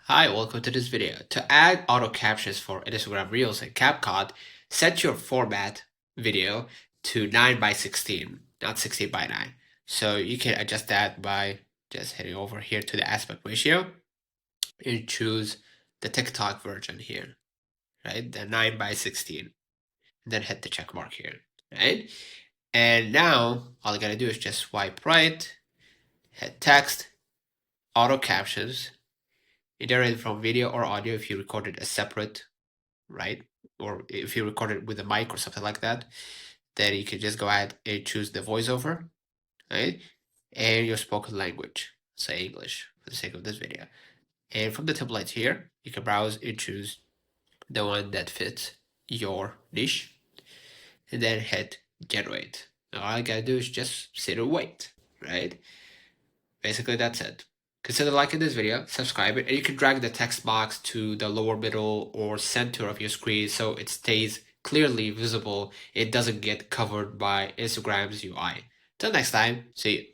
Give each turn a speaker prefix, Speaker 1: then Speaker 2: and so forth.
Speaker 1: Hi, welcome to this video. To add auto captions for Instagram Reels in CapCut, set your format video to 9 by 16, not 16 by 9. So you can adjust that by just heading over here to the aspect ratio and choose the TikTok version here, right? The 9 by 16. And then hit the check mark here, right? And now all you gotta do is just swipe right, hit text, auto captions, generate from video or audio if you recorded a separate, right? Or if you record it with a mic or something like that, then you can just go ahead and choose the voiceover, right? And your spoken language, say English for the sake of this video. And from the templates here, you can browse and choose the one that fits your niche and then hit generate. Now all I gotta do is just sit and wait, right? Basically, that's it. Consider liking this video, subscribe it, and you can drag the text box to the lower middle or center of your screen so it stays clearly visible. It doesn't get covered by Instagram's UI. Till next time, see you.